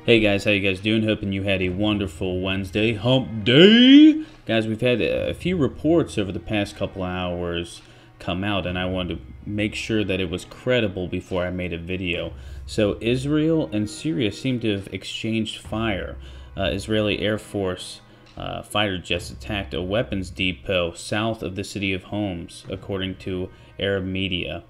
Hey guys, how you guys doing? Hoping you had a wonderful Wednesday. Hump day! Guys, we've had a few reports over the past couple hours come out, and I wanted to make sure that it was credible before I made a video. So Israel and Syria seem to have exchanged fire. Israeli Air Force fighter jets attacked a weapons depot south of the city of Homs, according to Arab media.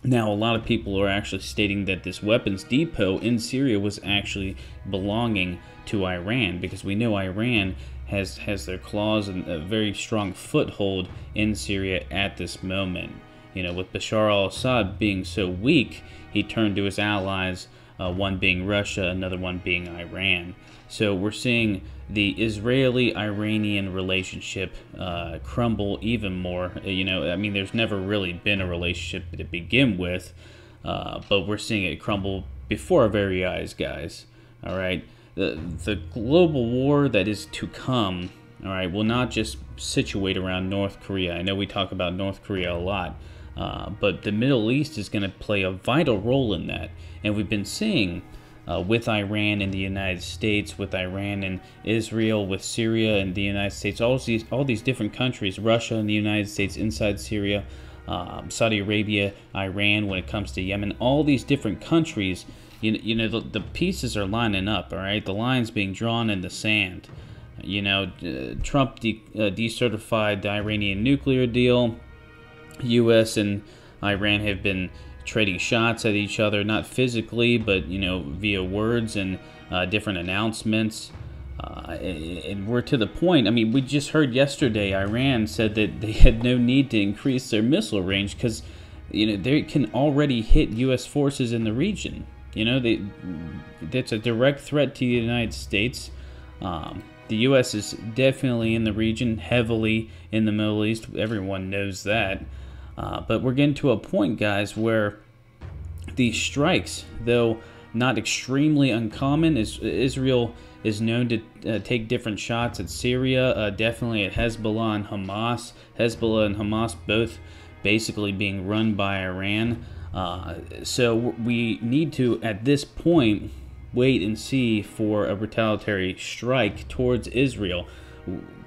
Now, a lot of people are actually stating that this weapons depot in Syria was actually belonging to Iran, because we know Iran has their claws and a very strong foothold in Syria at this moment. You know, with Bashar al-Assad being so weak, he turned to his allies, one being Russia, another one being Iran. So we're seeing the Israeli-Iranian relationship crumble even more. You know, I mean, there's never really been a relationship to begin with, but we're seeing it crumble before our very eyes, guys. All right, the global war that is to come, all right, will not just situate around North Korea. I know we talk about North Korea a lot, but the Middle East is going to play a vital role in that, and we've been seeing. With Iran and the United States, with Iran and Israel, with Syria and the United States, all these different countries, Russia and the United States inside Syria, Saudi Arabia, Iran, when it comes to Yemen, all these different countries, you know, the pieces are lining up, all right? The line's being drawn in the sand. You know, Trump decertified the Iranian nuclear deal. U.S. and Iran have been trading shots at each other, not physically, but, you know, via words and different announcements. And we're to the point, I mean, we just heard yesterday Iran said that they had no need to increase their missile range because, you know, they can already hit U.S. forces in the region. You know, that's a direct threat to the United States. The U.S. is definitely in the region, heavily in the Middle East. Everyone knows that. But we're getting to a point, guys, where these strikes, though not extremely uncommon, Israel is known to take different shots at Syria, definitely at Hezbollah and Hamas. Hezbollah and Hamas both basically being run by Iran. So we need to, at this point, wait and see for a retaliatory strike towards Israel.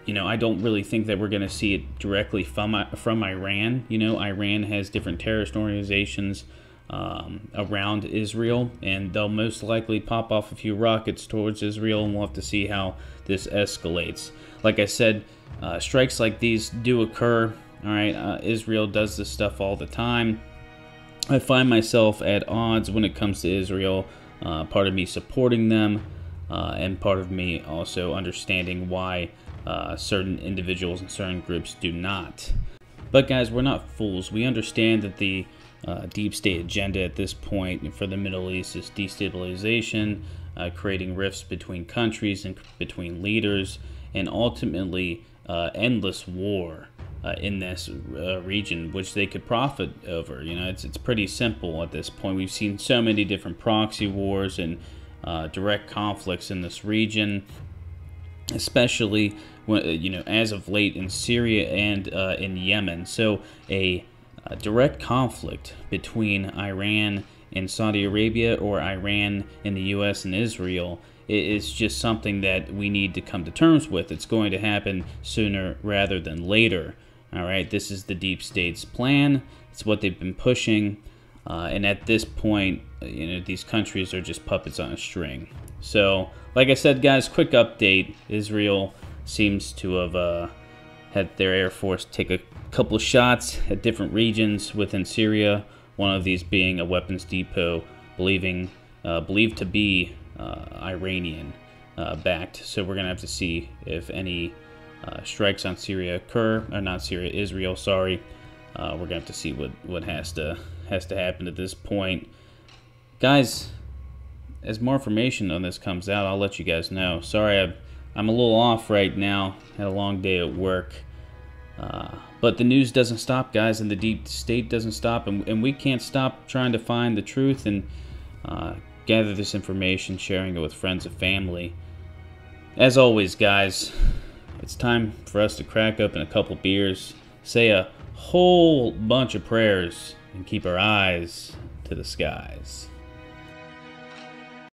You know, I don't really think that we're going to see it directly from Iran. You know, Iran has different terrorist organizations around Israel, and they'll most likely pop off a few rockets towards Israel, and we'll have to see how this escalates. Like I said, strikes like these do occur. All right, Israel does this stuff all the time. I find myself at odds when it comes to Israel. Part of me supporting them, and part of me also understanding why certain individuals and certain groups do not. But guys, we're not fools. We understand that the deep state agenda at this point for the Middle East is destabilization, creating rifts between countries and between leaders, and ultimately endless war in this region, which they could profit over. You know, it's pretty simple at this point. We've seen so many different proxy wars and direct conflicts in this region, especially when, you know, as of late in Syria and in Yemen. So a direct conflict between Iran and Saudi Arabia, or Iran and the U.S. and Israel, is just something that we need to come to terms with. It's going to happen sooner rather than later. All right, this is the deep state's plan. It's what they've been pushing, and at this point, you know, these countries are just puppets on a string. So, like I said, guys, quick update. Israel seems to have had their Air Force take a couple of shots at different regions within Syria, one of these being a weapons depot believed to be Iranian backed. So we're going to have to see if any strikes on Syria occur, or not Syria, Israel, sorry. We're going to have to see what has to happen at this point. Guys, as more information on this comes out, I'll let you guys know. Sorry, I'm a little off right now. Had a long day at work. But the news doesn't stop, guys, and the deep state doesn't stop, and we can't stop trying to find the truth and gather this information, sharing it with friends and family. As always, guys, it's time for us to crack open a couple beers, say a whole bunch of prayers, and keep our eyes to the skies.